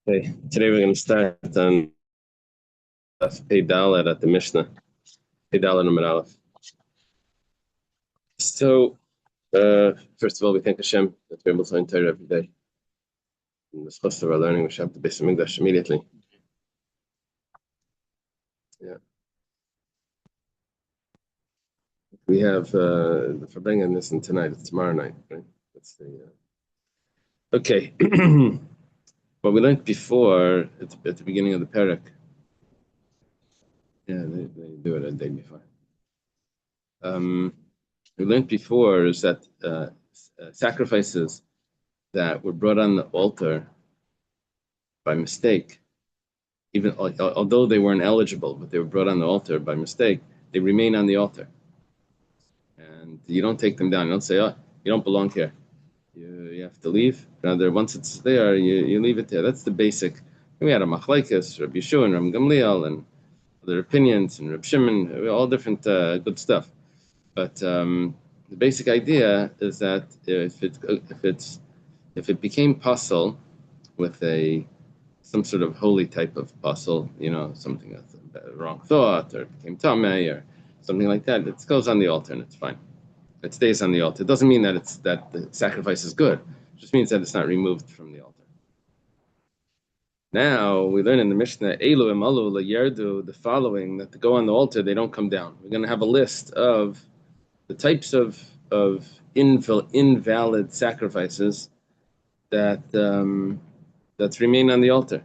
Okay, today we're going to start on Pei Dalet at the Mishnah, Pei Dalet Number Aleph. So, first of all, we thank Hashem that we're able to learn Torah every day. In the course of our learning, we should have the Beis Hamikdash immediately. Yeah, we have the Farbrengen this and tonight. It's tomorrow night, right? That's the okay. What we learned before at the beginning of the parak. Yeah, they do it a day before. We learned before is that sacrifices that were brought on the altar by mistake, even although they weren't eligible, but they were brought on the altar by mistake, they remain on the altar. And you don't take them down. You don't say, oh, you don't belong here. You have to leave. Rather, once it's there, you leave it there. That's the basic. We had a Machlekes, Rabbi Yeshua and Rabbi Gamliel, and other opinions, and Rabbi Shimon, all different good stuff. But the basic idea is that if it became possible with some sort of holy type of puzzle, something that's a wrong thought, or it became tamei, or something like that, it goes on the altar and it's fine. It stays on the altar. It doesn't mean that the sacrifice is good. It just means that it's not removed from the altar. Now we learn in the Mishnah, Elu emalu layerdu, the following, that to go on the altar, they don't come down. We're going to have a list of the types of invalid sacrifices that remain on the altar.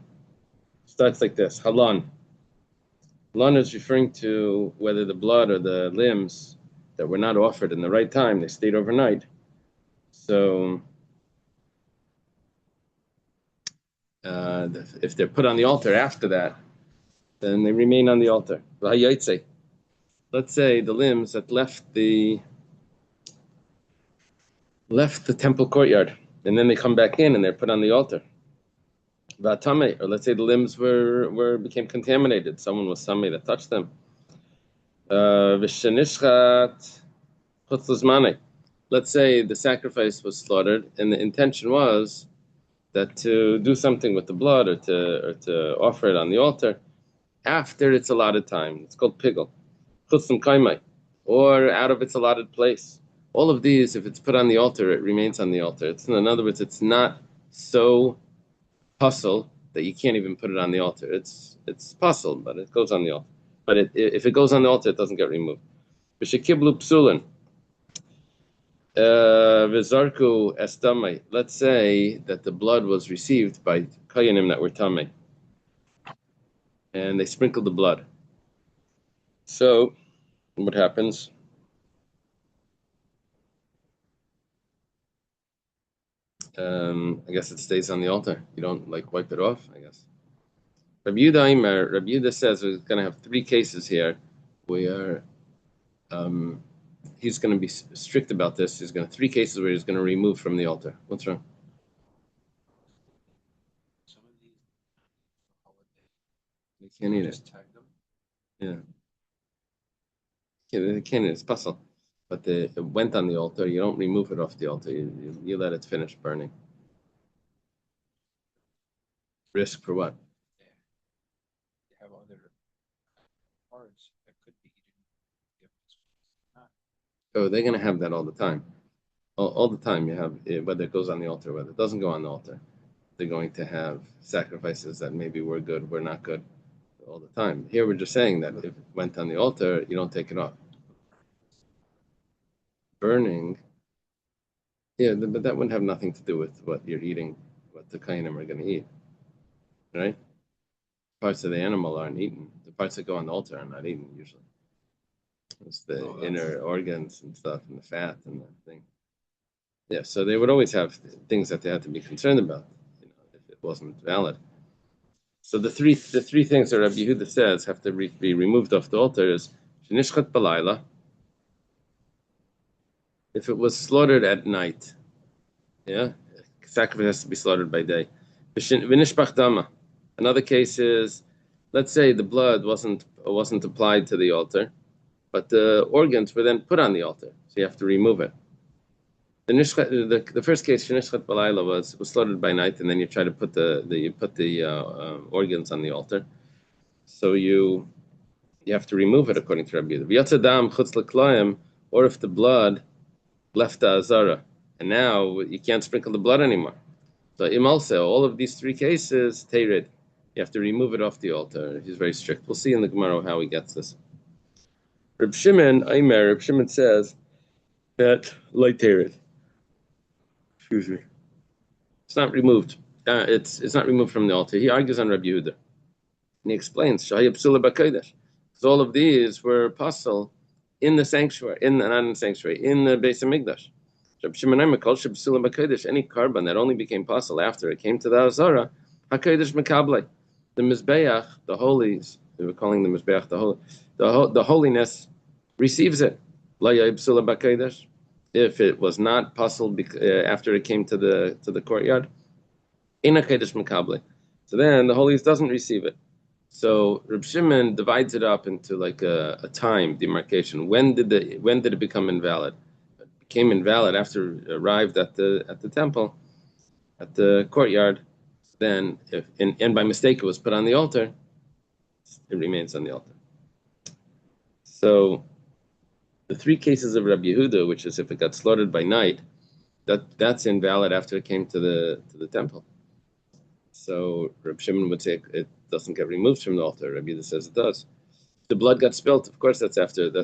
Starts like this: Halan. Halan is referring to whether the blood or the limbs that were not offered in the right time, they stayed overnight. So if they're put on the altar after that, then they remain on the altar. Let's say the limbs that left the temple courtyard, and then they come back in and they're put on the altar. Vatame, or let's say the limbs became contaminated. Someone was somebody that touched them. Vishenishchat chutzluzmane. Let's say the sacrifice was slaughtered, and the intention was that to do something with the blood or to offer it on the altar after its allotted time. It's called pigel. Chutzum kaimai, or out of its allotted place. All of these, if it's put on the altar, it remains on the altar. In other words, it's not so puzzle that you can't even put it on the altar. It's puzzle, but it goes on the altar. But if it goes on the altar, it doesn't get removed. V'shekiblu psulin. V'zarku estamei. Let's say that the blood was received by kayanim that were tamei, and they sprinkled the blood. So, what happens? I guess it stays on the altar. You don't wipe it off, I guess. Rabbi Yehuda says we're going to have three cases here where he's going to be strict about this. He's going to three cases where he's going to remove from the altar. What's wrong? Some of these They can't eat it. just tag them. Yeah, they can't eat it. It's puzzle. But it went on the altar. You don't remove it off the altar. You let it finish burning. Risk for what? Yeah. You have other parts that could be eaten. Oh, they're going to have that all the time. All the time you have, whether it goes on the altar, whether it doesn't go on the altar. They're going to have sacrifices that maybe were good, were not good, all the time. Here we're just saying that if it went on the altar, you don't take it off. Burning, yeah, but that wouldn't have nothing to do with what you're eating, what the kainim are going to eat, right? Parts of the animal aren't eaten. The parts that go on the altar are not eaten usually. It's the inner organs and stuff, and the fat and the thing. Yeah, so they would always have things that they had to be concerned about, if it wasn't valid. So the three things that Rabbi Yehuda says have to be removed off the altar is shenishchat balayla. If it was slaughtered at night, yeah, sacrifice has to be slaughtered by day. V'nishpach dama. Another case is, let's say the blood wasn't applied to the altar, but the organs were then put on the altar, so you have to remove it. The first case, Shenishchat Balayla, was slaughtered by night, and then you try to put the organs on the altar. So you have to remove it according to Rabbi Yehuda. V'yatzadam chutz l'kloim, or if the blood left the azara, and now you can't sprinkle the blood anymore. So im also, all of these three cases, teirid, you have to remove it off the altar. He's very strict. We'll see in the Gemara how he gets this. Reb Shimon says that light teirid. Excuse me. It's not removed. It's not removed from the altar. He argues on Rabbi Yehuda. And he explains, Shahayab Psula B'Kodesh. So all of these were puzzle in the sanctuary, in the Beis Hamikdash. Any carbon that only became puzzle after it came to the Azara, HaKodesh Mekablei. The Mizbeach, the holies, they were calling the Mizbeach the holiness, receives it. If it was not puzzle after it came to the courtyard, in a Kodesh Mekablei. So then the holies doesn't receive it. So Reb Shimon divides it up into like a time demarcation. When did it become invalid? It became invalid after it arrived at the temple, at the courtyard. Then, and by mistake it was put on the altar, it remains on the altar. So the three cases of Rabbi Yehuda, which is if it got slaughtered by night, that's invalid after it came to the temple. So Reb Shimon would say it doesn't get removed from the altar. Rabbi Yehuda says it does. The blood got spilt. Of course, that's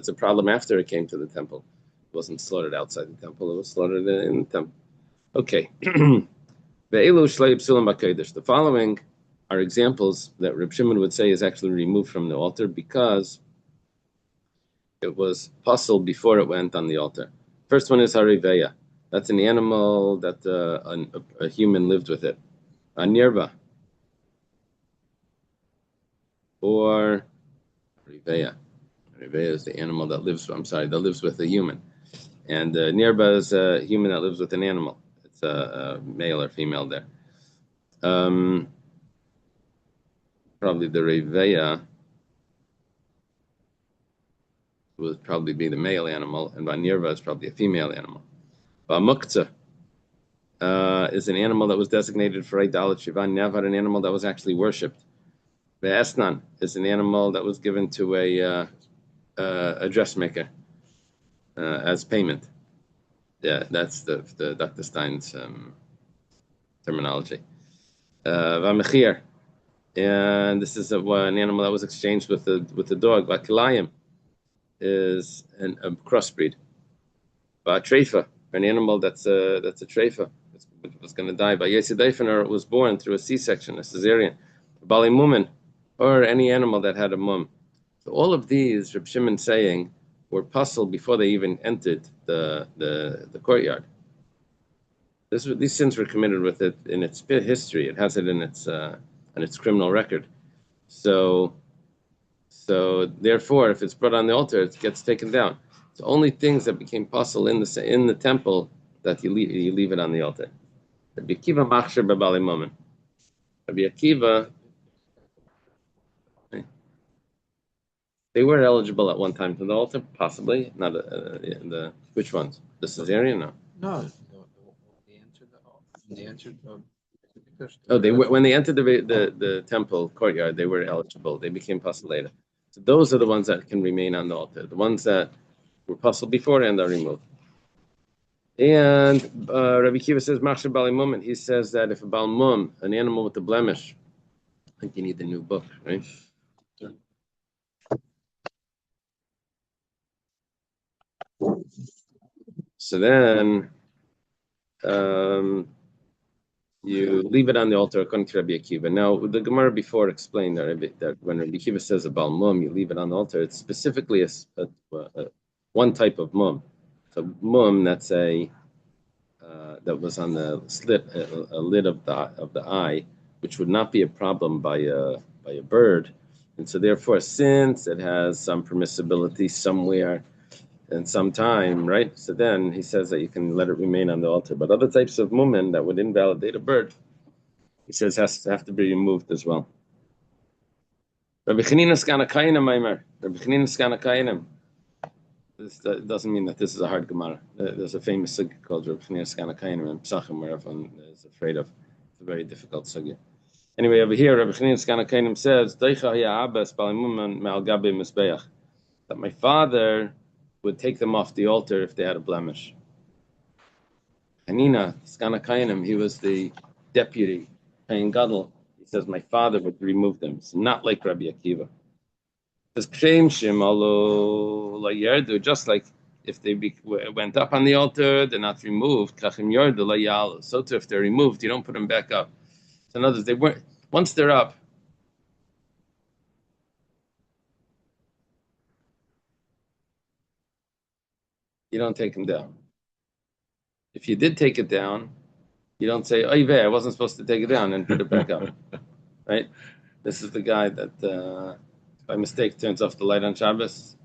a problem after it came to the temple. It wasn't slaughtered outside the temple. It was slaughtered in the temple. Okay. The following are examples that Reb Shimon would say is actually removed from the altar because it was puzzled before it went on the altar. First one is hariveya. That's an animal that a human lived with it. A nirva. Or hariveya. Hariveya is the animal that lives with a human. And nirva is a human that lives with an animal. It's a male or female there. Probably the Reveya would probably be the male animal, and Vanirva is probably a female animal. Muktzah is an animal that was designated for idolatry. Vanyavar, an animal that was actually worshipped. Esnan is an animal that was given to a dressmaker as payment. Yeah, that's the Dr. Stein's terminology. Vamechir, and this is an animal that was exchanged with the dog. Vakilayim is a crossbreed. Treifa, an animal that's a treifa, was going to die. By Yesidaifen, it was born through a C-section, a cesarean. Bali mumen, or any animal that had a mum. So all of these, Reb Shimon saying, were puzzled before they even entered the courtyard. These sins were committed with it in its history. It has it in its criminal record. So therefore, if it's brought on the altar, it gets taken down. It's only things that became puzzle in the temple that you leave it on the altar. Rabbi Akiva machshir b'balei momen. Rabbi Akiva, they were eligible at one time for the altar, possibly. Not which ones? The cesarean, no. No, they answered. When they entered the temple courtyard, they were eligible. They became puzzle later. So those are the ones that can remain on the altar. The ones that were puzzle before and are removed. And Rabbi Kiva says, Machshir Bali Mum, he says that if a Bal Mum, an animal with a blemish, I think you need the new book, right? So then you leave it on the altar according to Rabbi Akiva. Now, the Gemara before explained that when Rabbi Akiva says a Bal Mum, you leave it on the altar, it's specifically a one type of mum. So mum, that's that was on the slit, a lid of the eye, which would not be a problem by a bird, and so therefore, since it has some permissibility somewhere and some time, right? So then he says that you can let it remain on the altar. But other types of mumen that would invalidate a bird, he says have to be removed as well. Rabbi Chanina Skana Kainim, Rabbi Chanina Skana Kainim. This doesn't mean that this is a hard Gemara. There's a famous sugya called Reb Chanina Skana Kainim in Pesachim where everyone is afraid of. It's a very difficult sugya. Anyway, over here, Reb Chanina Skana Kainim says, that my father would take them off the altar if they had a blemish. Hanina Skana Kainim, he was the deputy Kain Gadol. He says, my father would remove them. It's not like Rabbi Akiva. Just like if they went up on the altar, they're not removed. So too, if they're removed, you don't put them back up. So in other words, they weren't. Once they're up, you don't take them down. If you did take it down, you don't say, "Oh, I wasn't supposed to take it down," and put it back up. Right? This is the guy that by mistake turns off the light on Shabbos,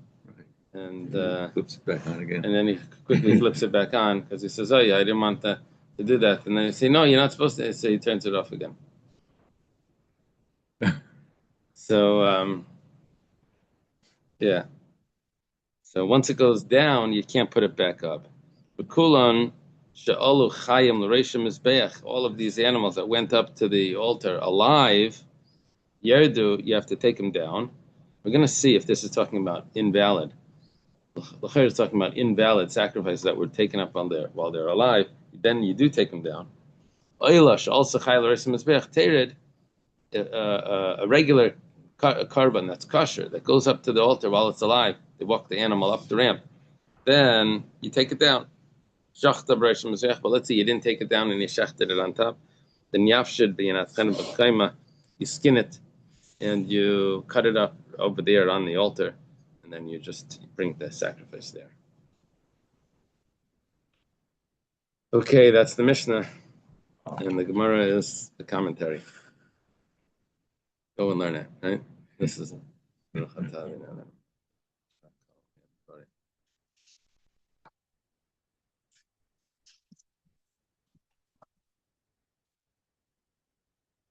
and flips it back on again. And then he quickly flips it back on because he says, "Oh yeah, I didn't want to do that." And then you say, "No, you're not supposed to." So he turns it off again. So yeah. So once it goes down, you can't put it back up. All of these animals that went up to the altar alive, Yerdu, you have to take them down. We're going to see if this is talking about invalid. L'chayr is talking about invalid sacrifices that were taken up while they're alive. Then you do take them down. Also a regular carbon that's kosher that goes up to the altar while it's alive. They walk the animal up the ramp. Then you take it down. But let's say you didn't take it down and you shechted it on top. Then yafshid you skin it and you cut it up over there on the altar, and then you just bring the sacrifice there. Okay, that's the Mishnah, and the Gemara is the commentary. Go and learn it, right? This is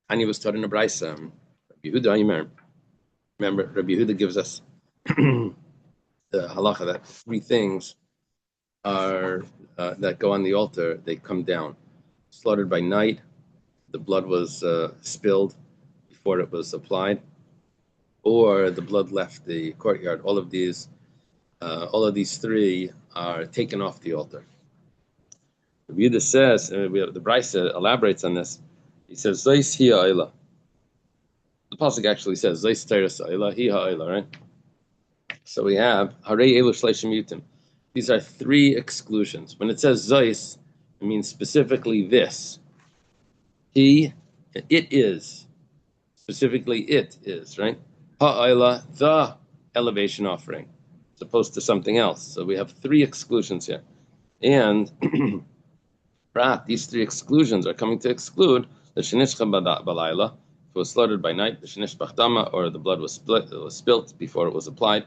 Ani was taught in a brayso. Rabbi Yehuda, remember, Rabbi Yehuda gives us the halacha that three things are that go on the altar. They come down. Slaughtered by night, the blood was spilled before it was applied, or the blood left the courtyard. All of these three are taken off the altar. Rabbi Yehuda says, the brayso elaborates on this. He says, "Zeis hi ha'ila." The pasuk actually says, "Zeis teres ha'ila hi ha'ila," right? So we have harei elu shleishim yutim. These are three exclusions. When it says zeis, it means specifically this. It is. Specifically, it is, right? Ha'ila, the elevation offering, as opposed to something else. So we have three exclusions here. And these three exclusions are coming to exclude the shenishcha balayla, if it was slaughtered by night, the shenish b'chdama, or the blood was spilt before it was applied,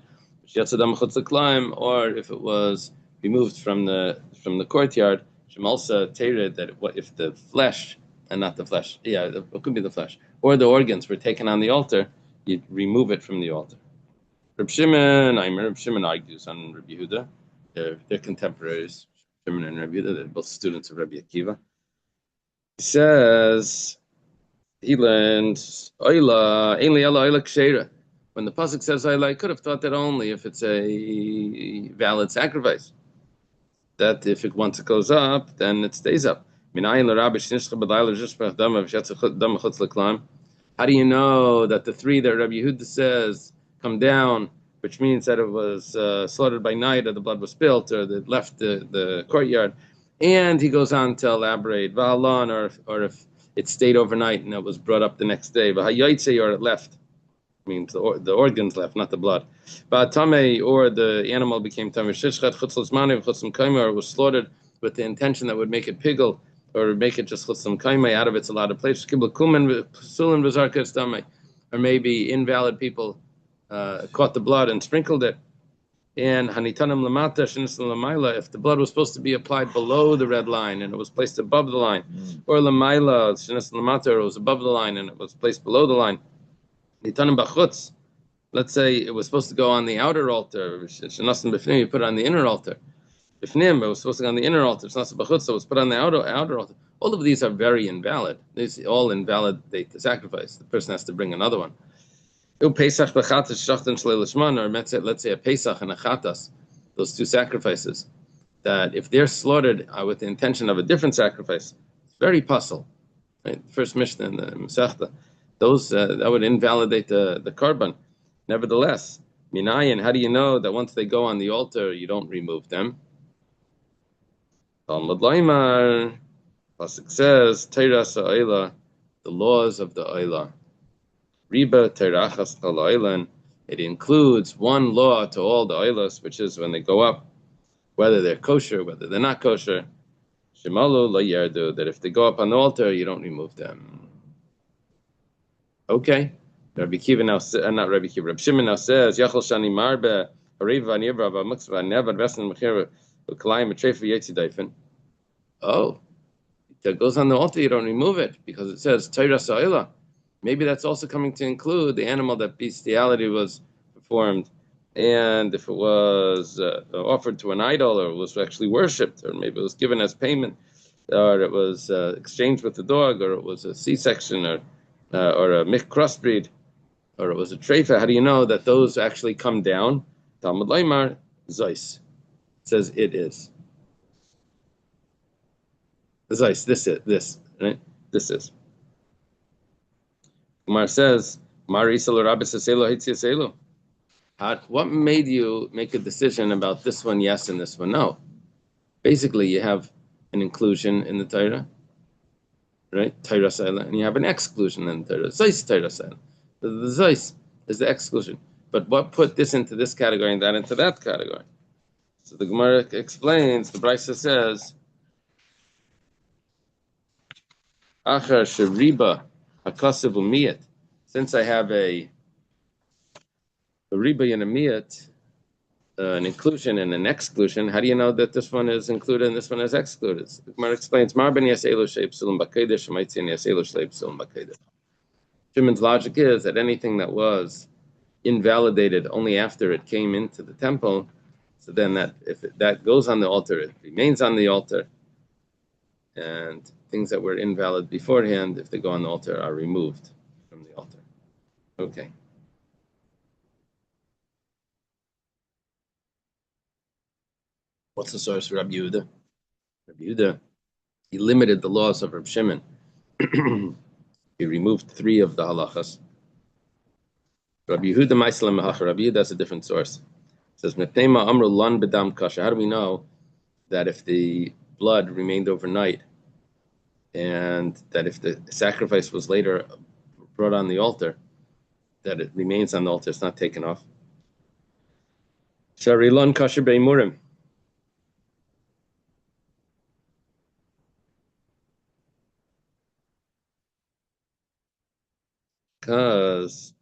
or if it was removed from the courtyard, shemalsa tered, that if the flesh and not the flesh, it could be the flesh, or the organs were taken on the altar, you remove it from the altar. Reb Shimon argues on Rabbi Yehuda. They're contemporaries. Shimon and Rabbi Yehuda, they're both students of Rabbi Akiva. He says, he learns, Oila, Kshera. When the pasuk says Oila, I could have thought that only if it's a valid sacrifice. That if once it goes up, then it stays up. How do you know that the three that Rabbi Yehuda says come down, which means that it was slaughtered by night, or the blood was spilt, or that left the courtyard? And he goes on to elaborate, or if it stayed overnight and it was brought up the next day, or it left, means the organs left, not the blood. Or the animal became tamei, or it was slaughtered with the intention that would make it piggle, or make it just chutzlam kaimei out of its allotted place. Or maybe invalid people caught the blood and sprinkled it. And hanitanam lamata shenisan lamaila, if the blood was supposed to be applied below the red line and it was placed above the line, or lamaila shenisan lamata, it was above the line and it was placed below the line. Hanitanam bachutz let's say it was supposed to go on the outer altar, you put it on the inner altar. Bifnim, it was supposed to go on the inner altar. It's not b'chutz, so it was put on the outer altar. All of these are very invalid. These all invalidate the sacrifice. The person has to bring another one. Or let's say a Pesach and a Chatas, those two sacrifices, that if they're slaughtered with the intention of a different sacrifice, it's very puzzle. Right? First Mishnah in the Masechta, those that would invalidate the korban. Nevertheless, minayin, how do you know that once they go on the altar, you don't remove them? Talmud Laimar, Pasuk says, Teiras ha'oila, the laws of the oila. Riba teirachas chal oilan, it includes one law to all the oilas, which is when they go up, whether they're kosher, whether they're not kosher. Shemalu lo yardu, that if they go up on the altar, you don't remove them. Okay. Rabbi Kiva now not Rabbi Kiva, Rabbi Shimon now says, Yachol shani marbe, hariva nirva v'muksva nevad vesna mechir v'kalayim v'trefa yetzidayfen. Oh, that goes on the altar, you don't remove it, because it says, Teiras ha'oila. Maybe that's also coming to include the animal that bestiality was performed, and if it was offered to an idol, or it was actually worshipped, or maybe it was given as payment, or it was exchanged with the dog, or it was a C-section, or a mixed crossbreed, or it was a treifa. How do you know that those actually come down? Talmud Laimar Zeis. It says it is. Zeis, this, right? This is. Umar says, what made you make a decision about this one yes and this one no? Basically, you have an inclusion in the Torah, right? Torah Seilah, and you have an exclusion in the Torah. Zeis Torah Seilah. The Zeis is the exclusion. But what put this into this category and that into that category? So the Gemara explains, the Brisa says, Achar Sheriba Hakasav umiyat. Since I have a riba and a miyat, an inclusion and an exclusion, how do you know that this one is included and this one is excluded? The Gemara explains, Mar ben yaselu sheib sulam b'kodesh, shemaitzin yaselu sheib sulam b'kodesh. Shimon's logic is that anything that was invalidated only after it came into the temple, so then that if that goes on the altar, it remains on the altar, and things that were invalid beforehand, if they go on the altar, are removed from the altar. Okay. What's the source for Rabbi Yehuda? Rabbi Yehuda, he limited the laws of Rabbi Shimon. He removed 3 of the halachas. Rabbi Yehuda Ma'asalam Mahacha. Rabbi Yehuda has a different source. It says, Mepnema Amru Lan Bedam Kasha. How do we know that if the blood remained overnight, and that if the sacrifice was later brought on the altar, that it remains on the altar, it's not taken off? Shari Lan Kasha Beimurim. Because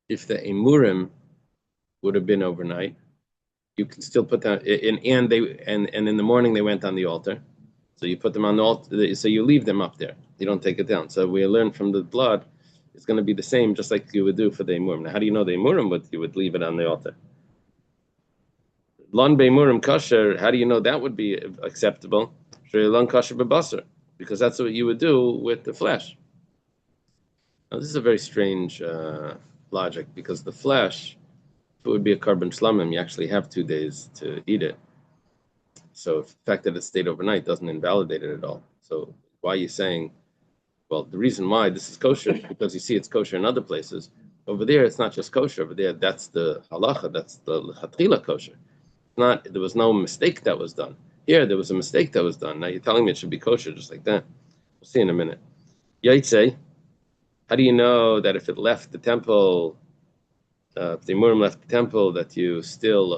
if the emurim would have been overnight, you can still put them in, and in the morning they went on the altar, so you put them on the altar. So you leave them up there. You don't take it down. So we learn from the blood, it's going to be the same, just like you would do for the emurim. Now, how do you know the emurim? But you would leave it on the altar. Lon beimurim kasher. How do you know that would be acceptable? Lon kasher bebasar, because that's what you would do with the flesh. Now, this is a very strange logic, because the flesh, if it would be a carbon shlamim, you actually have 2 days to eat it. So the fact that it stayed overnight doesn't invalidate it at all. So why are you saying, well, the reason why this is kosher is because you see it's kosher in other places. Over there, it's not just kosher. Over there, that's the halacha, that's the lechatchila kosher. There was no mistake that was done. Here, there was a mistake that was done. Now you're telling me it should be kosher just like that. We'll see in a minute. Yaitse, how do you know that if it left the temple, if the emurim left the temple, that you still,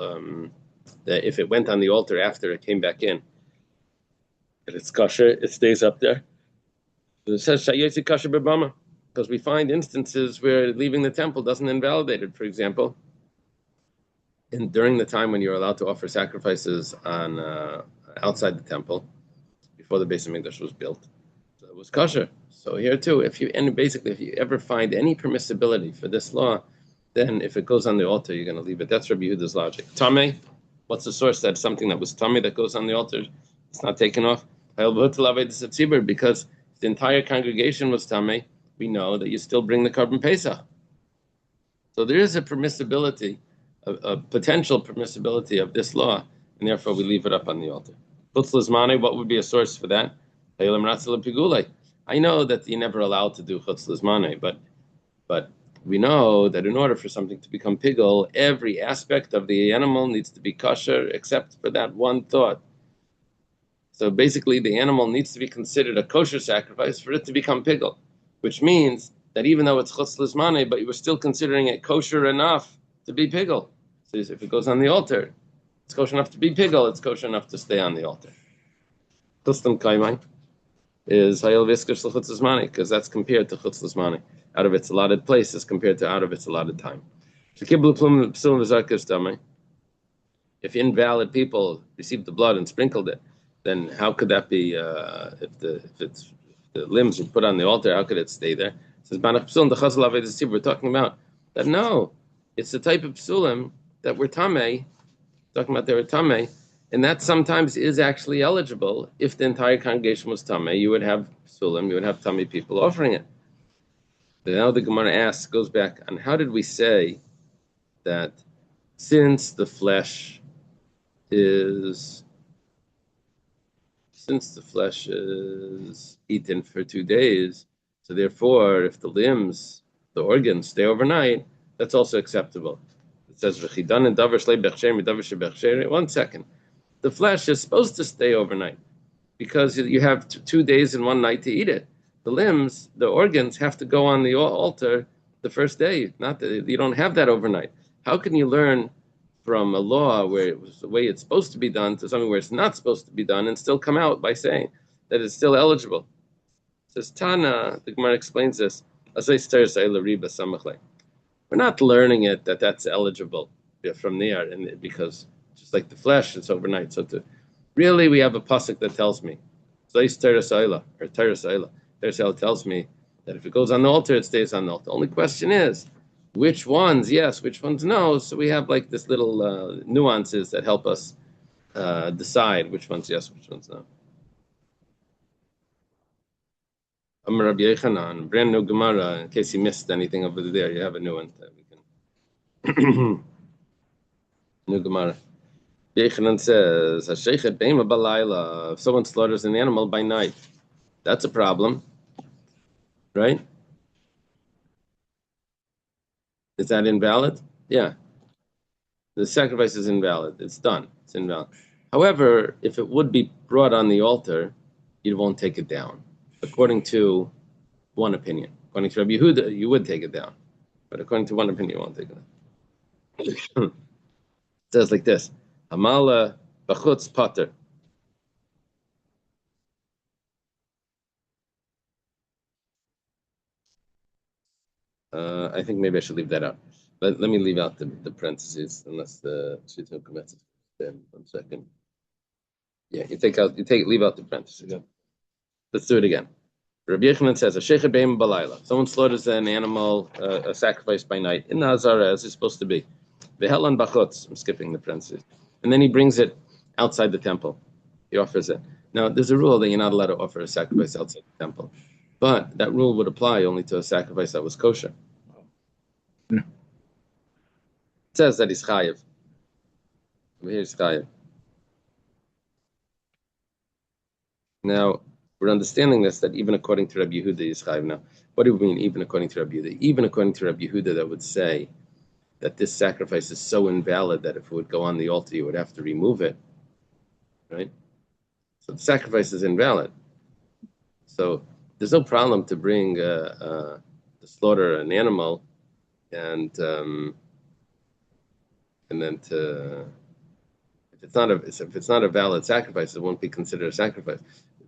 that if it went on the altar after it came back in, that it's kosher, it stays up there? It says Shayotzi kosher b'bama, because we find instances where leaving the temple doesn't invalidate it. For example, during the time when you're allowed to offer sacrifices on outside the temple, before the Beis Hamikdash was built, so it was kosher. So here too, if you ever find any permissibility for this law, then if it goes on the altar, you're going to leave it. That's Rabbi Yehuda's logic. Tameh, what's the source that something that was tameh that goes on the altar, it's not taken off? Because if the entire congregation was tameh, we know that you still bring the carbon pesach. So there is a permissibility, a potential permissibility of this law, and therefore we leave it up on the altar. What would be a source for that? I know that you're never allowed to do chutz lizmane, but we know that in order for something to become pigul, every aspect of the animal needs to be kosher except for that one thought. So basically, the animal needs to be considered a kosher sacrifice for it to become pigul, which means that even though it's chutz lizmane, but you were still considering it kosher enough to be pigul. So if it goes on the altar, it's kosher enough to be pigul, it's kosher enough to stay on the altar. Tustam kaimai is hayel viskers l'chutz lizmane, because that's compared to chutz lizmane, out of its allotted place as compared to out of its allotted time. If invalid people received the blood and sprinkled it, then how could that be? If the limbs were put on the altar, how could it stay there? It says we're talking about that. No, it's the type of psulim that were tamei. Talking about they were tamei, and that sometimes is actually eligible. If the entire congregation was tamei, you would have psulim, you would have tamei people offering it. But now the Gemara goes back on how did we say that since the flesh is eaten for 2 days, so therefore if the limbs, the organs stay overnight, that's also acceptable. It says 1 second. The flesh is supposed to stay overnight because you have 2 days and 1 night to eat it. The limbs, the organs have to go on the altar the first day. You don't have that overnight. How can you learn from a law where it was the way it's supposed to be done to something where it's not supposed to be done and still come out by saying that it's still eligible? It says Tana, the Gemara explains this. We're not learning it that's eligible from there, and because just like the flesh, it's overnight. So really, we have a pasuk that tells me, Teresayla tells me that if it goes on the altar, it stays on the altar. The only question is, which ones yes, which ones no. So we have like this little nuances that help us decide which ones yes, which ones no. Amar Rabbi Yechanan, brand new Gemara. In case you missed anything over there, you have a new one that we can. New Gemara. Yechanan says, "Hashechet beima balayla." If someone slaughters an animal by night, that's a problem, right? Is that invalid? Yeah. The sacrifice is invalid. It's done. It's invalid. However, if it would be brought on the altar, you won't take it down. According to one opinion. According to Rabbi Yehuda, you would take it down. But according to one opinion, you won't take it down. It says like this. Hamala b'chutz pater. I think maybe I should leave that out. Let me leave out the parentheses, unless the Shaitan commits it. 1 second. Yeah, leave out the parentheses. Yeah. Let's do it again. Rabbi Yechanan says, "Hashechet beim balayla." Someone slaughters an animal, a sacrifice by night in the Hazara, as it's supposed to be. Vehelan bachutz. I'm skipping the parentheses, and then he brings it outside the temple. He offers it. Now, there's a rule that you're not allowed to offer a sacrifice outside the temple, but that rule would apply only to a sacrifice that was kosher. It says that he's chayiv. Over here, he's chayiv. Now, we're understanding this, that even according to Rabbi Yehuda is chayiv. Now, what do we mean, even according to Rabbi Yehuda? Even according to Rabbi Yehuda, that would say that this sacrifice is so invalid that if it would go on the altar, you would have to remove it, right? So the sacrifice is invalid. So there's no problem to bring to slaughter an animal, and then if it's not a valid sacrifice, it won't be considered a sacrifice.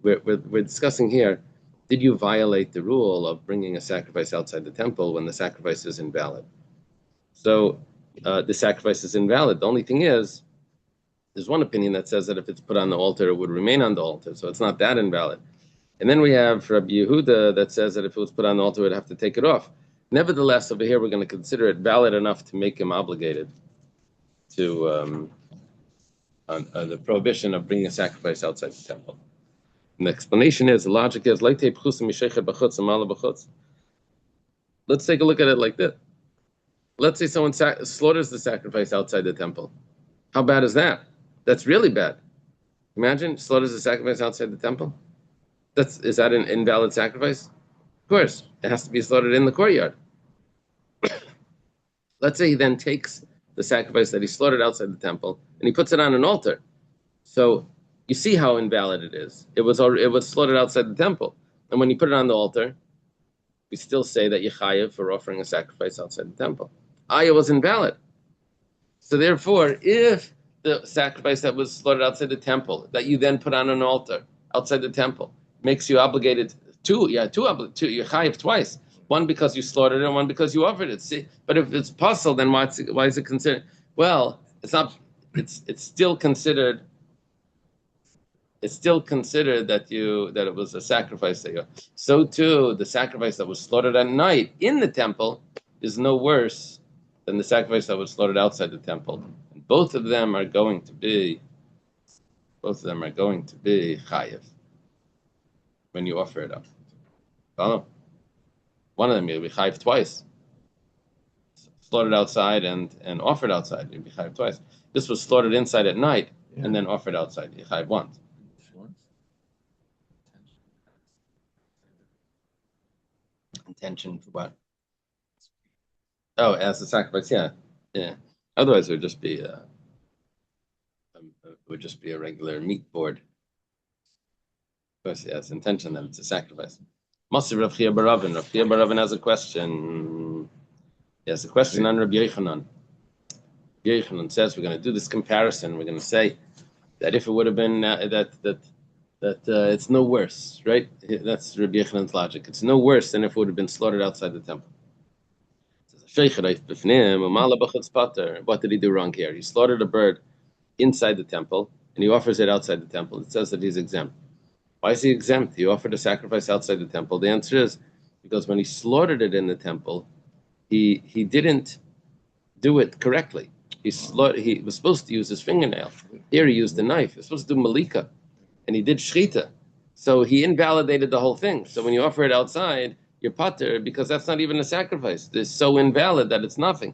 We're discussing here, did you violate the rule of bringing a sacrifice outside the temple when the sacrifice is invalid? So the sacrifice is invalid. The only thing is, there's one opinion that says that if it's put on the altar, it would remain on the altar, so it's not that invalid. And then we have Rabbi Yehuda that says that if it was put on the altar, we'd have to take it off. Nevertheless, over here, we're going to consider it valid enough to make him obligated to the prohibition of bringing a sacrifice outside the temple. And the explanation is, the logic is, let's take a look at it like this. Let's say someone slaughters the sacrifice outside the temple. How bad is that? That's really bad. Imagine slaughters the sacrifice outside the temple. Is that an invalid sacrifice? Of course, it has to be slaughtered in the courtyard. Let's say he then takes the sacrifice that he slaughtered outside the temple and he puts it on an altar. So you see how invalid it is. It was slaughtered outside the temple, and when you put it on the altar, we still say that you're chayav for offering a sacrifice outside the temple. It was invalid. So therefore, if the sacrifice that was slaughtered outside the temple, that you then put on an altar outside the temple, makes you obligated you're chayav twice. One because you slaughtered it, and one because you offered it. See, but if it's possible, then why is it considered? Well, it's not. It's still considered. It's still considered that it was a sacrifice that you. So too, the sacrifice that was slaughtered at night in the temple is no worse than the sacrifice that was slaughtered outside the temple. And both of them are going to be chayiv when you offer it up. Follow? One of them you'll be chayiv twice. Slaughtered outside and offered outside, you'll be chayiv twice. This was slaughtered inside at night and then offered outside. You chayiv once. Intention for what? Oh, as a sacrifice, yeah. Otherwise, it would just be a regular meat board. Of course, it has intention that it's a sacrifice. Masir Rav Chia Baravin. Rav Chia Baravin has a question. He has a question on Rabbi Yochanan. Rabbi Yochanan says we're going to do this comparison. We're going to say that if it would have been that it's no worse, right? That's Rabbi Yochanan's logic. It's no worse than if it would have been slaughtered outside the temple. What did he do wrong here? He slaughtered a bird inside the temple and he offers it outside the temple. It says that he's exempt. Why is he exempt? He offered a sacrifice outside the temple. The answer is because when he slaughtered it in the temple, he didn't do it correctly. He was supposed to use his fingernail. Here he used a knife. He was supposed to do malika, and he did shchita. So he invalidated the whole thing. So when you offer it outside, you're pater because that's not even a sacrifice. It's so invalid that it's nothing.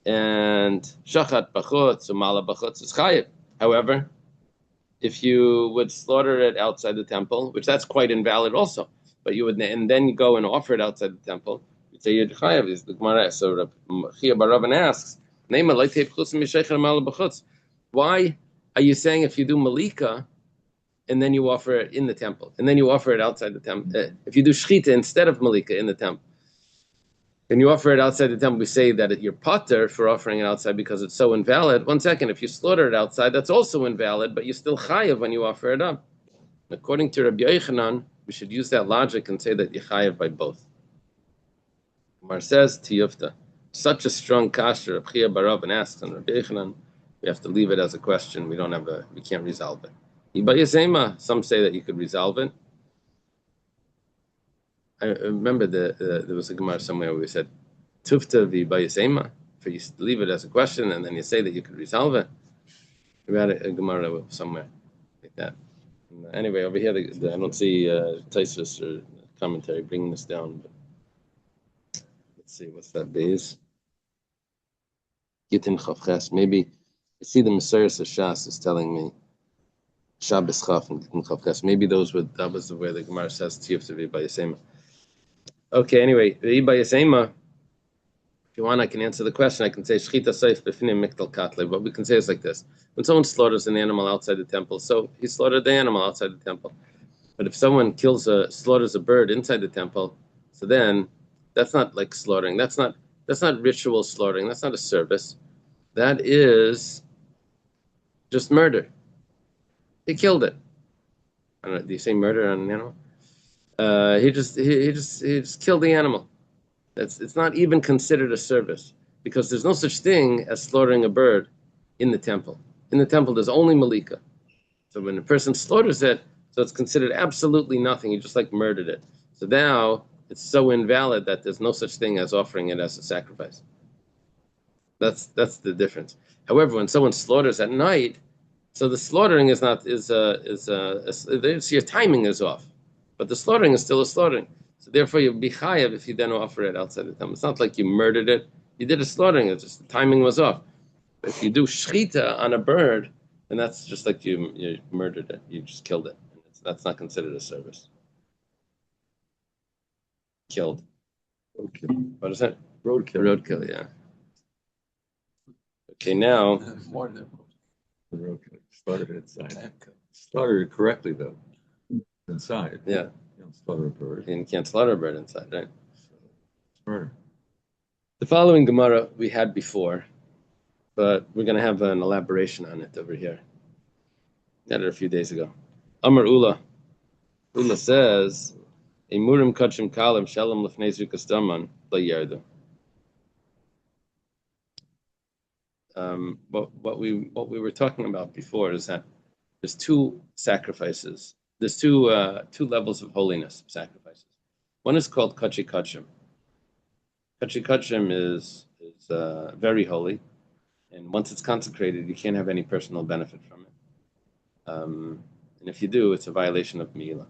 And shachat bachutz, umala bachutz is chayiv. However, if you would slaughter it outside the temple, which that's quite invalid also, but you would, and then you go and offer it outside the temple, you'd say you'd chayav. Is the Gemara. So Chia Baravin asks, why are you saying if you do malika and then you offer it in the temple, and then you offer it outside the temple, if you do shchita instead of malika in the temple, and you offer it outside the temple, we say that you're pater for offering it outside because it's so invalid. 1 second, if you slaughter it outside, that's also invalid, but you're still chayav when you offer it up. According to Rabbi Yochanan, we should use that logic and say that you're chayav by both. Mar says, Tiyufta, such a strong kasher, Rabbi Chia Baravin asks on Rabbi Yochanan, we have to leave it as a question. We can't resolve it. Some say that you could resolve it. I remember there was a Gemara somewhere where we said, Tufta v'bayasema, for you to leave it as a question and then you say that you could resolve it. We had a Gemara somewhere like that. Anyway, over here, I don't see Taisus or commentary bringing this down. But let's see, what's that base? Gitin Chavches. Maybe, I see the Maseches Shas is telling me Shabbos Chav and Gitin Chavches. Maybe that was the way the Gemara says Tiyufta v'bayasema. Okay, anyway, if you want, I can answer the question. I can say shchita seif b'finim miktal katle. What we can say is like this: when someone slaughters an animal outside the temple, so he slaughtered the animal outside the temple. But if someone slaughters a bird inside the temple, so then that's not like slaughtering. That's not ritual slaughtering. That's not a service. That is just murder. He killed it. I don't know, do you say murder on an animal? He just killed the animal. It's not even considered a service. because there's no such thing as slaughtering a bird in the temple. In the temple, there's only malika. So when a person slaughters it, so it's considered absolutely nothing. He just like murdered it. So now it's so invalid that there's no such thing as offering it as a sacrifice. That's the difference. However, when someone slaughters at night, so the slaughtering is not your timing is off, but the slaughtering is still a slaughtering. So therefore, you'll be chayav if you then offer it outside the temple. It's not like you murdered it; you did a slaughtering. It's just the timing was off. But if you do shchita on a bird, then that's just like you murdered it. You just killed it. That's not considered a service. Killed. Roadkill. What is that? Roadkill. Roadkill. Yeah. Okay, now. More than Roadkill. Slaughtered it inside. that. Slaughtered it correctly though. Inside. Yeah. You don't slaughter a bird. And you can't slaughter a bird inside, right? It's murder. The following Gemara we had before, but we're going to have an elaboration on it over here. We had it a few days ago. Amar Ula. Ula says, Emurim kachim kalim shalom lefnei zukastaman la yardu. What we were talking about before is that there's two sacrifices. There's two levels of holiness of sacrifices. One is called kachi kachim. Kachi kachim is very holy, and once it's consecrated, you can't have any personal benefit from it. And if you do, it's a violation of Milah.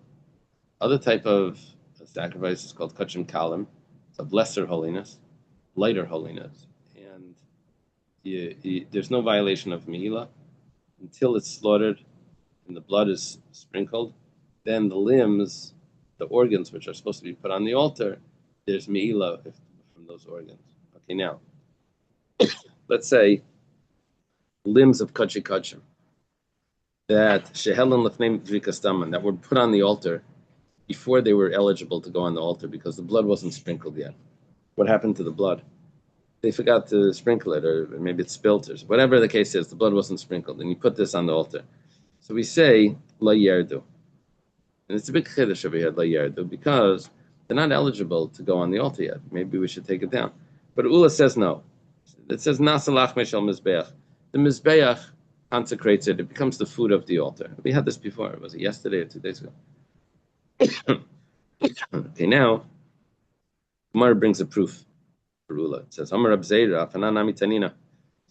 Other type of sacrifice is called kachim kalim. It's of lesser holiness, lighter holiness, and there's no violation of Milah until it's slaughtered and the blood is sprinkled. Then the limbs, the organs which are supposed to be put on the altar, there's Milah from those organs. Okay, now let's say limbs of kachi kachim that shehelan lefnei zrikastaman that were put on the altar before they were eligible to go on the altar because the blood wasn't sprinkled yet. What happened to the blood? They forgot to sprinkle it, or maybe it's spilt, or whatever the case is. The blood wasn't sprinkled, and you put this on the altar. So we say la yardu, and it's a big chiddush over here, la yardu, because they're not eligible to go on the altar yet. Maybe we should take it down. But Ula says no. It says nasalach meshal mizbeach. The mizbeach consecrates it. It becomes the food of the altar. We had this before. Was it yesterday or 2 days ago? Okay, now Gemara brings a proof for Ula. It says Amar Abzeira Afananami Tanina. It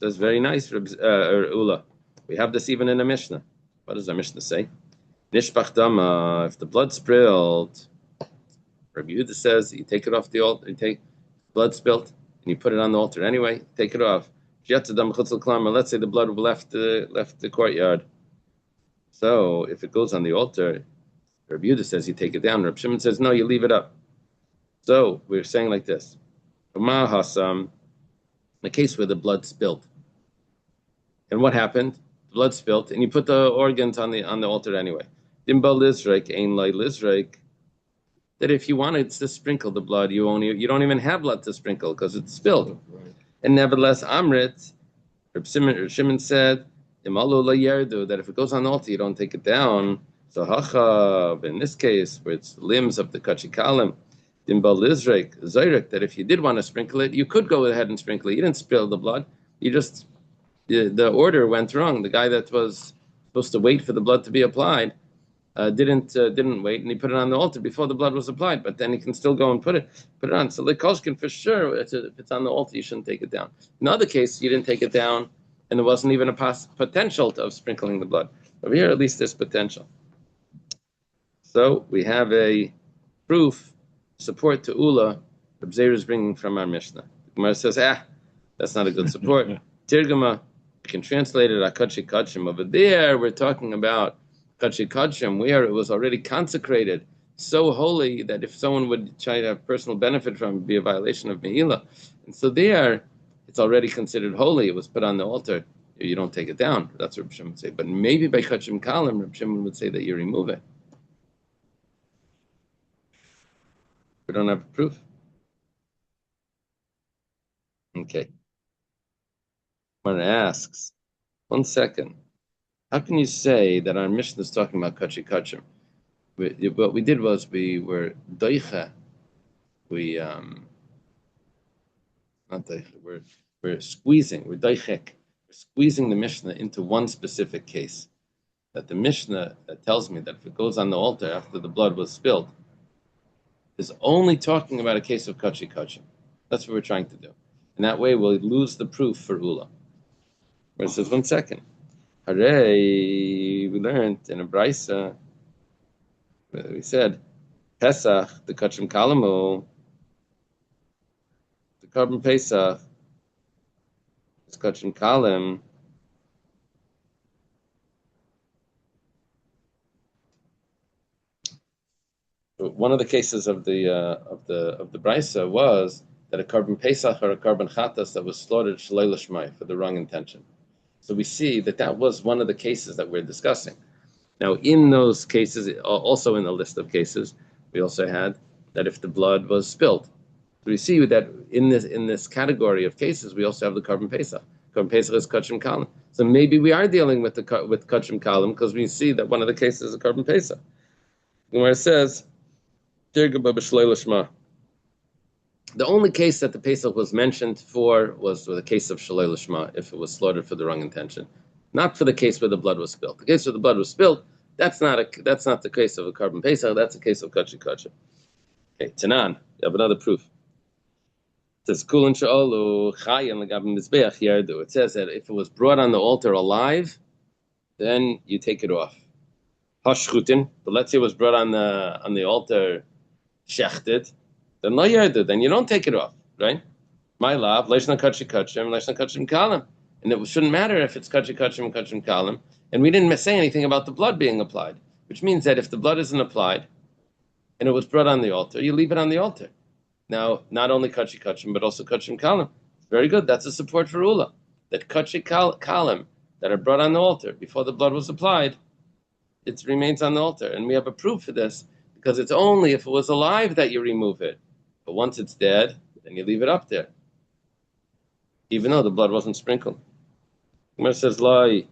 says very nice, Ula. We have this even in the Mishnah. What does our Mishnah say? Nishbach dama. If the blood spilled, Rabbi Yehuda says you take it off the altar. You take blood spilled and you put it on the altar anyway. Take it off. Let's say the blood left the courtyard. So if it goes on the altar, Rabbi Yehuda says you take it down. Rabbi Shimon says no, you leave it up. So we're saying like this: the case where the blood spilled, and what happened? The blood spilled, and you put the organs on the altar anyway. Dimba lizrek ein lay lizrek. That if you wanted to sprinkle the blood, you don't even have blood to sprinkle because it's spilled. Right. And nevertheless, Amrit, Rabbi Shimon said, that if it goes on the altar, you don't take it down. So Hachav, in this case, where it's limbs of the Kachikalim, Dimbal Lizrek, Zayrek, that if you did want to sprinkle it, you could go ahead and sprinkle it. You didn't spill the blood. You just, the order went wrong. The guy that was supposed to wait for the blood to be applied didn't wait, and he put it on the altar before the blood was applied. But then he can still go and put it on. So Lekoshkin, for sure, if it's on the altar, you shouldn't take it down. In other case, you didn't take it down, and there wasn't even a potential of sprinkling the blood. Over here, at least there's potential. So we have a proof, support to Ula, Reb Zeir is bringing from our Mishnah. The Gemara says, that's not a good support. Tirgama, you can translate it, Akachi Kachim. Over there, we're talking about Kachi Kachim, where it was already consecrated, so holy that if someone would try to have personal benefit from it, would be a violation of Mehila. And so there, it's already considered holy. It was put on the altar. You don't take it down. That's what Reb Shimon would say. But maybe by Kachim Kalim, Reb Shimon would say that you remove it. We don't have proof. Okay. One asks, 1 second. How can you say that our Mishnah is talking about Kachi Kachim? What we did was we were doicha. Not doicha. we're doichek, we're squeezing the Mishnah into one specific case. That the Mishnah that tells me that if it goes on the altar after the blood was spilled is only talking about a case of kachi kachi. That's what we're trying to do. And that way we'll lose the proof for Ula. Where it says, 1 second. Hooray, we learned in a Brisa, we said, Pesach, the Kachim Kalamu, the Carbon Pesach, is Kachim Kalim. One of the cases of the Brisa was that a Carbon Pesach or a Carbon Chatas that was slaughtered Shalei Lishmai for the wrong intention. So we see that was one of the cases that we're discussing. Now, in those cases, also in the list of cases, we also had that if the blood was spilled. So we see that in this category of cases, we also have the Carbon Pesach. Carbon Pesach is Kachim Kalim. So maybe we are dealing with Kachim Kalim because we see that one of the cases is a Carbon Pesach. And where it says, the only case that the Pesach was mentioned for was the case of Shalei Lishma, if it was slaughtered for the wrong intention, not for the case where the blood was spilled. The case where the blood was spilled, that's not the case of a Carbon Pesach. That's a case of Kachi Kachi. Okay, Tanan, you have another proof. It says Kulin Sha'olu Chayan L'Gabim Mizbeach Yardu. It says that if it was brought on the altar alive, then you take it off. Hashchutin, but let's say it was brought on the altar shechted, then lo yardu, then you don't take it off, right? My love, leishna kachi kachim, leishna kachim kalim, and it shouldn't matter if it's kachi kachim, kachim kalim, and we didn't say anything about the blood being applied, which means that if the blood isn't applied and it was brought on the altar, you leave it on the altar. Now, not only kachi kachim, but also kachim kalim. Very good. That's a support for Ula. That kachi kalim that are brought on the altar before the blood was applied, it remains on the altar, and we have a proof for this. Because it's only if it was alive that you remove it. But once it's dead, then you leave it up there. Even though the blood wasn't sprinkled. Gemara says, Lai,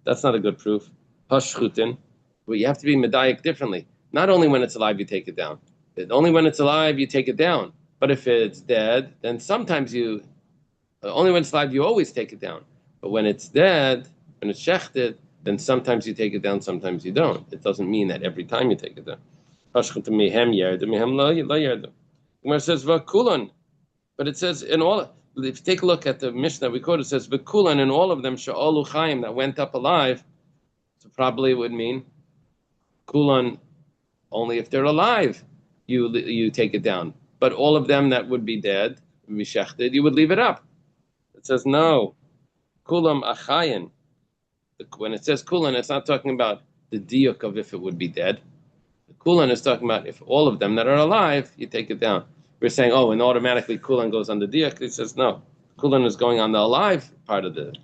that's not a good proof. Hashchutin. But you have to be medayik differently. Not only when it's alive you take it down. Only when it's alive you take it down. But if it's dead, then sometimes only when it's alive you always take it down. But when it's dead, when it's shechted, then sometimes you take it down, sometimes you don't. It doesn't mean that every time you take it down. Gemara says v'kulan, but it says in all. If you take a look at the Mishnah we quoted, it says v'kulan in all of them sha'alu chaim that went up alive. So probably it would mean kulan only if they're alive. You take it down, but all of them that would be dead, mishachted, you would leave it up. It says no, kulam achayin. When it says kulan, it's not talking about the diuk of if it would be dead. Kulan is talking about if all of them that are alive, you take it down. We're saying, and automatically Kulan goes on the diak. He says, no. Kulan is going on the alive part of the...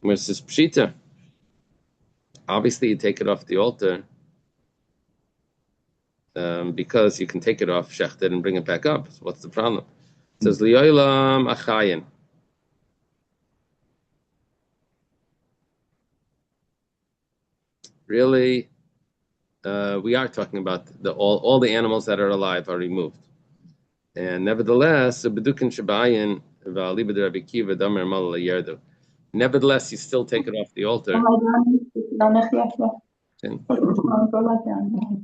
Where it says Pshita. Obviously, you take it off the altar because you can take it off shechted and bring it back up. So what's the problem? It says, Li'olam achayin. Really... we are talking about all the animals that are alive are removed, and nevertheless, nevertheless, you still take it off the altar. Take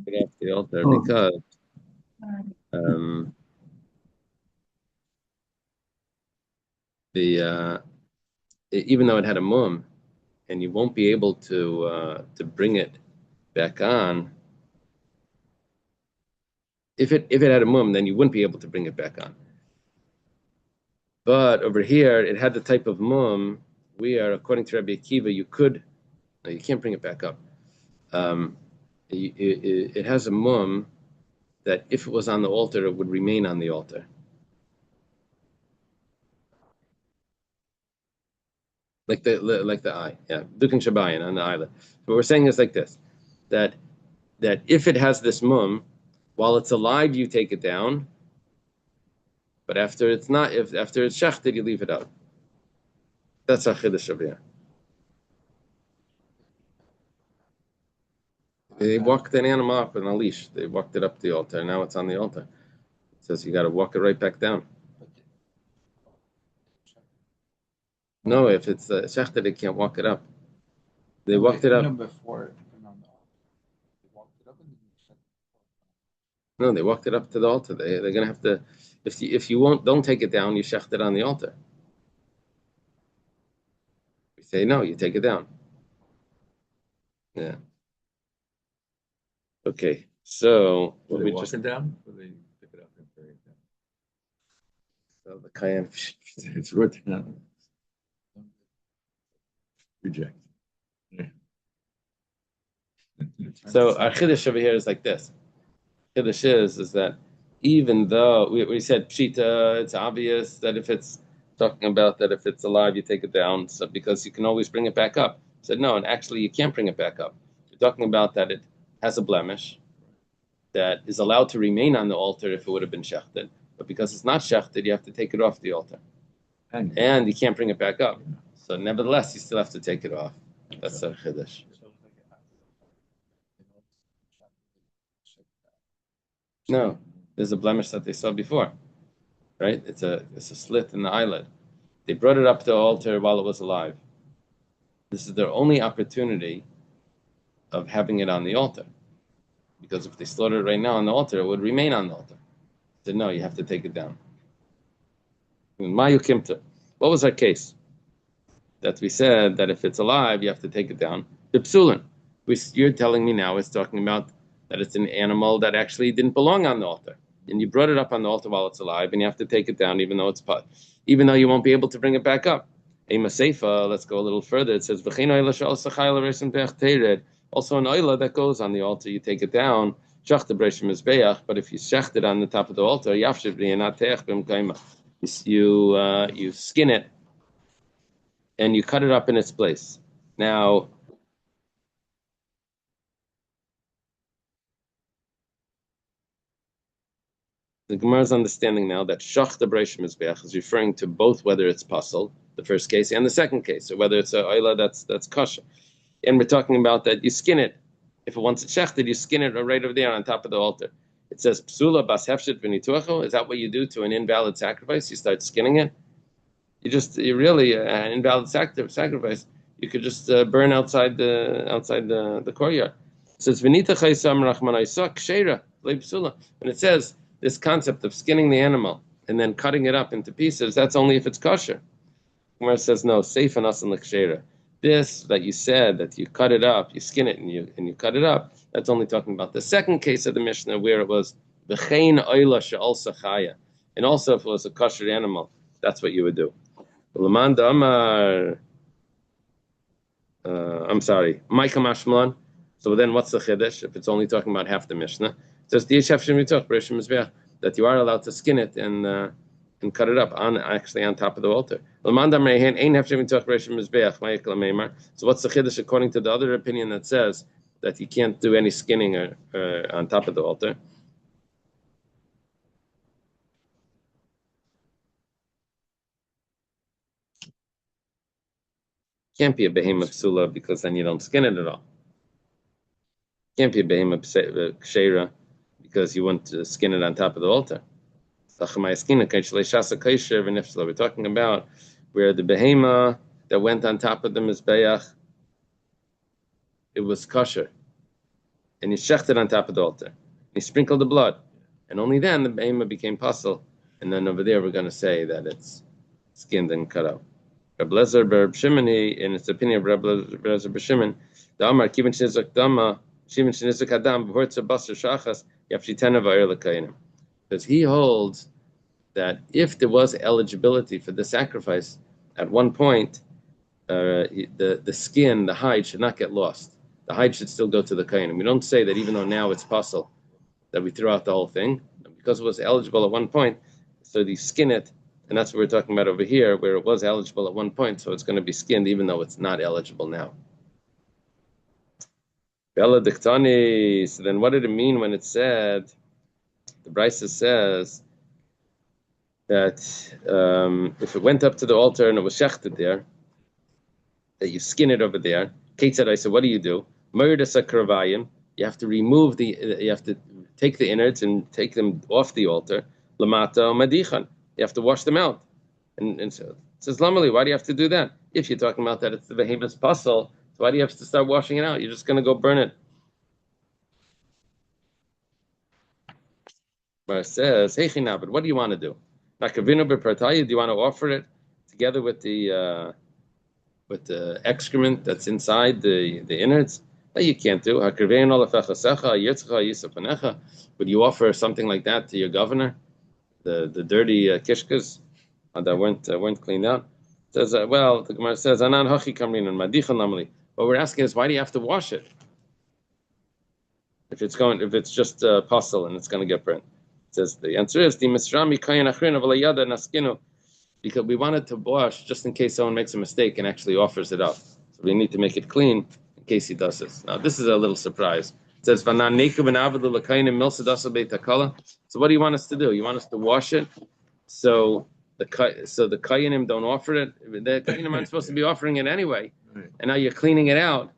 it off the altar because even though it had a mum, and you won't be able to bring it back on. If it had a mum, then you wouldn't be able to bring it back on. But over here, it had the type of mum where, according to Rabbi Akiva, you can't bring it back up. It has a mum that if it was on the altar, it would remain on the altar. Like the eye, yeah, Dukan Shabayan on the eyelid. What we're saying is like this, that if it has this mum, while it's alive, you take it down, but after it's shechted, you leave it out. That's a chiddush over here. They walked an animal up on a leash. They walked it up the altar. Now it's on the altar. It says you got to walk it right back down. No, if it's shechted, they can't walk it up. They walked it No, up. before it went on the altar. They walked it up and then you shut it. No, they walked it up to the altar. They're gonna have to. If you won't, don't take it down. You shecht it on the altar. We say no. You take it down. Yeah. Okay. So Were they we walking down? Or they pick it up and carry it down? so the kayan. It's written down. Reject. Yeah. So our chiddush over here is like this. Chiddush is that even though we said pshita, it's obvious that if it's talking about that if it's alive, you take it down, so because you can always bring it back up. Said no, and actually you can't bring it back up. You're talking about that it has a blemish that is allowed to remain on the altar if it would have been shechted, but because it's not shechted, you have to take it off the altar, and you can't bring it back up. So nevertheless, you still have to take it off. That's our chiddush. No, there's a blemish that they saw before, right? It's a slit in the eyelid. They brought it up to the altar while it was alive. This is their only opportunity of having it on the altar, because if they slaughtered it right now on the altar, it would remain on the altar. They said no, you have to take it down. Mayu Kimta. What was our case? That we said that if it's alive, you have to take it down. The psulin. You're telling me now it's talking about that it's an animal that actually didn't belong on the altar, and you brought it up on the altar while it's alive, and you have to take it down, even though you won't be able to bring it back up. Ema Seifa, let's go a little further. It says also an oila that goes on the altar, you take it down. But if you shecht it on the top of the altar, you skin it and you cut it up in its place. Now, the Gemara's understanding now that shach the breish mizbeach is referring to both whether it's pasul, the first case, and the second case, or whether it's a oila that's kosher. And we're talking about that you skin it. If once it's shechted, you skin it right over there on top of the altar. It says psula bas hefshet v'nituacho. Is that what you do to an invalid sacrifice? You start skinning it. You really an invalid sacrifice. You could just burn outside the courtyard. It says v'nita chaysam rachmanaysak sheira leipsula, and it says this concept of skinning the animal and then cutting it up into pieces. That's only if it's kosher. Where it says no, safe and asan l'ksheira. This that you said that you cut it up, you skin it and you cut it up. That's only talking about the second case of the Mishnah where it was v'chein oila she'al sachaya, and also if it was a kosher animal, that's what you would do. I'm sorry, Micah Mashmalan. So then, what's the chiddush if it's only talking about half the Mishnah? It says that you are allowed to skin it and cut it up on top of the altar. So what's the chiddush according to the other opinion that says that you can't do any skinning on top of the altar? Can't be a behemoth psula because then you don't skin it at all. Can't be a behemoth kshera because you want to skin it on top of the altar. We're talking about where the behema that went on top of the mizbeach, it was kosher, and you shechted on top of the altar. You sprinkled the blood, and only then the behema became pasul. And then over there we're going to say that it's skinned and cut out. Reb Lezer ber Shimoni, in its opinion of Reb Lezer ber Shimon, the Amar kivin shnizak dama, shivin shnizak adam b'hortza basar shachas yafshitena va'ir l'kainim. Because he holds that if there was eligibility for the sacrifice, at one point, the skin, the hide should not get lost. The hide should still go to the kainim. We don't say that even though now it's pasul, that we threw out the whole thing, because it was eligible at one point, so they skin it. And that's what we're talking about over here, where it was eligible at one point, so it's going to be skinned even though it's not eligible now. Bella diktani. So then what did it mean when it said, the Brisa says that if it went up to the altar and it was shechted there, that you skin it over there. Kate said, I said, what do? You have to remove you have to take the innards and take them off the altar. Lamata madichan. You have to wash them out. And so Says Lamali, why do you have to do that? If you're talking about that it's the behemoth's puzzle, so why do you have to start washing it out? You're just going to go burn it. But it says, hey but what do you want to do? Do you want to offer it together with the excrement that's inside the innards? That you can't do. Would you offer something like that to your governor? The dirty kishkas that weren't cleaned out. It says well, the Gemara says anan hachi kamrin and madichan namli. What we're asking is why do you have to wash it? If it's just puzzle and it's going to get burnt. It says the answer is the misrami kayin achrin avalayada naskinu, because we wanted to wash just in case someone makes a mistake and actually offers it up. So we need to make it clean in case he does this. Now this is a little surprise. It says, so what do you want us to do? You want us to wash it so the Kayanim don't offer it? The Kayanim aren't supposed to be offering it anyway. Right. And now you're cleaning it out.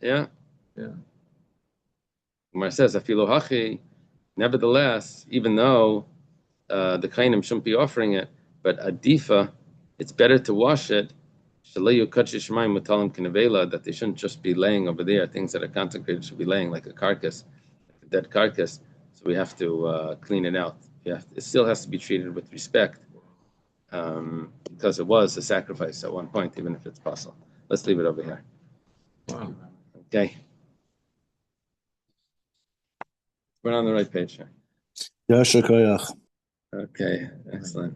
Yeah? Yeah. Gemara says, nevertheless, even though the Kayanim shouldn't be offering it, but Adifa, it's better to wash it that they shouldn't just be laying over there. Things that are consecrated should be laying like a carcass, like a dead carcass. So we have to clean it out. It still has to be treated with respect because it was a sacrifice at one point, even if it's possible. Let's leave it over here. Wow. Okay. We're on the right page here. Yeah, Okay, excellent.